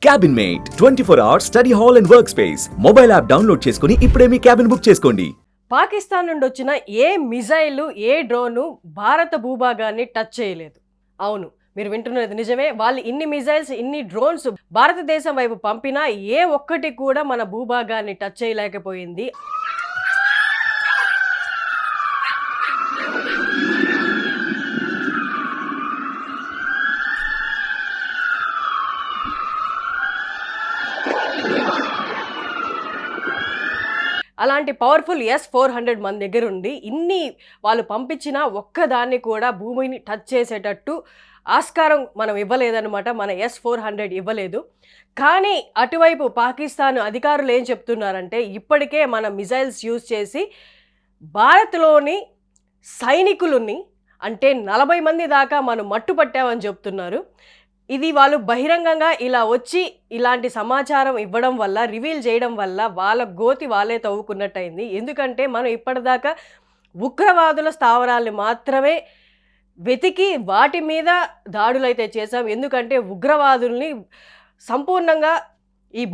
Cabin mate 24 hours study hall and work space mobile app download చేసుకుని ఇప్పుడే మీ cabin book చేసుకోండి. పాకిస్తాన్ నుండి వచ్చిన ఏ మిజైలు ఏ డ్రోను భారత భూభాగాన్ని టచ్ చేయలేదు. అవును, మీరు వింటున్నది నిజమే. వాళ్ళు ఇన్ని మిజైల్స్ ఇన్ని డ్రోన్స్ భారతదేశం వైపు పంపినా ఏ ఒక్కటి కూడా మన భూభాగాన్ని టచ్ చేయలేకపోయింది. అలాంటి పవర్ఫుల్ S-400 మన దగ్గర ఉండి ఇన్ని వాళ్ళు పంపించిన ఒక్కదాన్ని కూడా భూమిని టచ్ చేసేటట్టు ఆస్కారం మనం ఇవ్వలేదన్నమాట. మన S-400 ఇవ్వలేదు. కానీ అటువైపు పాకిస్తాన్ అధికారులు ఏం చెప్తున్నారంటే ఇప్పటికే మన మిజైల్స్ యూజ్ చేసి భారత్లోని సైనికులని అంటే 40 మంది దాకా మనం మట్టుపట్టామని చెప్తున్నారు. ఇది వాళ్ళు బహిరంగంగా ఇలా వచ్చి ఇలాంటి సమాచారం ఇవ్వడం వల్ల రివీల్ చేయడం వల్ల వాళ్ళ గోతి వాళ్ళే తవ్వుకున్నట్టయింది. ఎందుకంటే మనం ఇప్పటిదాకా ఉగ్రవాదుల స్థావరాల్ని మాత్రమే వెతికి వాటి మీద దాడులైతే చేసాం. ఎందుకంటే ఉగ్రవాదుల్ని సంపూర్ణంగా ఈ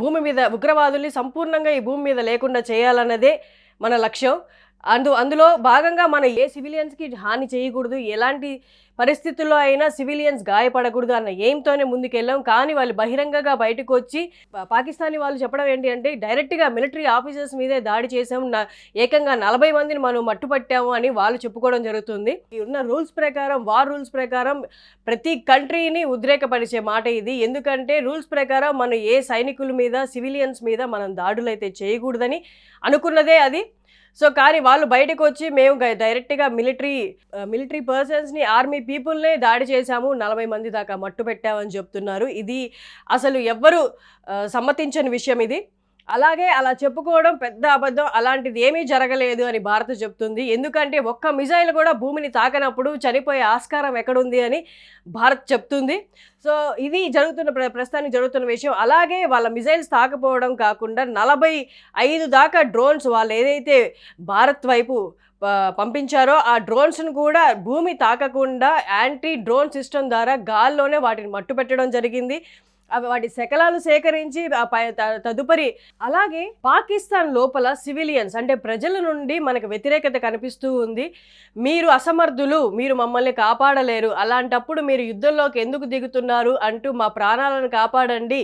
భూమి మీద లేకుండా చేయాలన్నదే మన లక్ష్యం. అందులో భాగంగా మనం ఏ సివిలియన్స్కి హాని చేయకూడదు, ఎలాంటి పరిస్థితుల్లో అయినా సివిలియన్స్ గాయపడకూడదు అన్న ఎయిమ్తోనే ముందుకెళ్ళాం. కానీ వాళ్ళు బహిరంగంగా బయటకు వచ్చి పాకిస్తానీ వాళ్ళు చెప్పడం ఏంటి అంటే డైరెక్ట్గా మిలిటరీ ఆఫీసర్స్ మీదే దాడి చేసాం, ఏకంగా 40 మందిని మనం మట్టుపట్టాము అని వాళ్ళు చెప్పుకోవడం జరుగుతుంది. ఉన్న వార్ రూల్స్ ప్రకారం ప్రతి కంట్రీని ఉద్రేకపరిచే మాట ఇది. ఎందుకంటే రూల్స్ ప్రకారం మనం ఏ సైనికుల మీద సివిలియన్స్ మీద మనం దాడులు అయితే చేయకూడదని అనుకున్నదే అది. సో కానీ వాళ్ళు బయటకు వచ్చి మేము డైరెక్ట్గా మిలిటరీ పర్సన్స్ని ఆర్మీ పీపుల్నే దాడి చేశాము, 40 మంది దాకా మట్టు పెట్టామని చెప్తున్నారు. ఇది అసలు ఎవ్వరు సమ్మతించని విషయం ఇది. అలాగే అలా చెప్పుకోవడం పెద్ద అబద్ధం. అలాంటిది ఏమీ జరగలేదు అని భారత్ చెప్తుంది. ఎందుకంటే ఒక్క మిజైల్ కూడా భూమిని తాకనప్పుడు చనిపోయే ఆస్కారం ఎక్కడుంది అని భారత్ చెప్తుంది. సో ఇది ప్రస్తుతానికి జరుగుతున్న విషయం. అలాగే వాళ్ళ మిజైల్స్ తాకపోవడం కాకుండా 45 దాకా డ్రోన్స్ వాళ్ళు ఏదైతే భారత్ వైపు పంపించారో ఆ డ్రోన్స్ను కూడా భూమి తాకకుండా యాంటీ డ్రోన్ సిస్టమ్ ద్వారా గాల్లోనే వాటిని మట్టు పెట్టడం జరిగింది. అవి వాటి శకలాలు సేకరించి తదుపరి అలాగే పాకిస్తాన్ లోపల సివిలియన్స్ అంటే ప్రజల నుండి మనకు వ్యతిరేకత కనిపిస్తూ ఉంది. మీరు అసమర్థులు, మీరు మమ్మల్ని కాపాడలేరు, అలాంటప్పుడు మీరు యుద్ధంలోకి ఎందుకు దిగుతున్నారు అంటూ మా ప్రాణాలను కాపాడండి,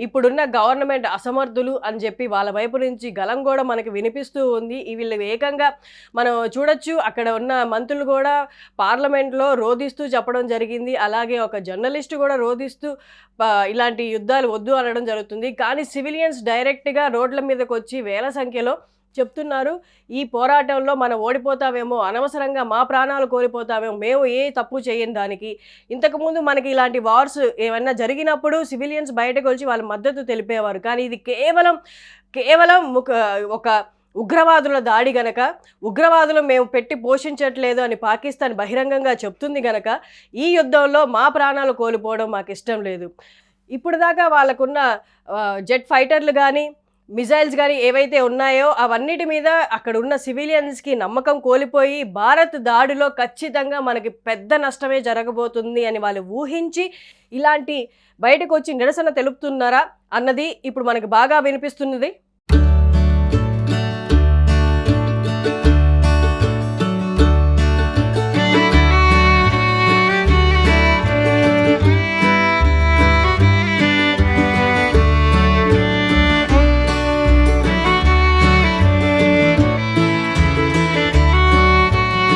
ఇప్పుడున్న గవర్నమెంట్ అసమర్థులు అని చెప్పి వాళ్ళ వైపు నుంచి గలం కూడా మనకు వినిపిస్తూ ఉంది. వీళ్ళు ఏకంగా మనం చూడొచ్చు, అక్కడ ఉన్న మంత్రులు కూడా పార్లమెంట్లో రోధిస్తూ చెప్పడం జరిగింది. అలాగే ఒక జర్నలిస్ట్ కూడా రోధిస్తూ ఇలాంటి యుద్ధాలు వద్దు అనడం జరుగుతుంది. కానీ సివిలియన్స్ డైరెక్ట్గా రోడ్ల మీదకి వచ్చి వేల సంఖ్యలో చెప్తున్నారు, ఈ పోరాటంలో మనం ఓడిపోతామేమో, అనవసరంగా మా ప్రాణాలు కోల్పోతామేమో, మేము ఏ తప్పు చేయని దానికి. ఇంతకుముందు మనకి ఇలాంటి వార్స్ ఏమన్నా జరిగినప్పుడు సివిలియన్స్ బయటకు వచ్చి వాళ్ళ మద్దతు తెలిపేవారు. కానీ ఇది కేవలం ఒక ఉగ్రవాదుల దాడి గనక, ఉగ్రవాదులు మేము పెట్టి పోషించట్లేదు అని పాకిస్తాన్ బహిరంగంగా చెప్తుంది గనక ఈ యుద్ధంలో మా ప్రాణాలు కోల్పోవడం మాకు ఇష్టం లేదు. ఇప్పుడు దాకా వాళ్ళకున్న జెట్ ఫైటర్లు కానీ మిజైల్స్ కానీ ఏవైతే ఉన్నాయో అవన్నిటి మీద అక్కడ ఉన్న సివిలియన్స్కి నమ్మకం కోల్పోయి భారత్ దాడిలో ఖచ్చితంగా మనకి పెద్ద నష్టమే జరగబోతుంది అని వాళ్ళు ఊహించి ఇలాంటి బయటకు వచ్చి నిరసన తెలుపుతున్నారా అన్నది ఇప్పుడు మనకు బాగా వినిపిస్తున్నది.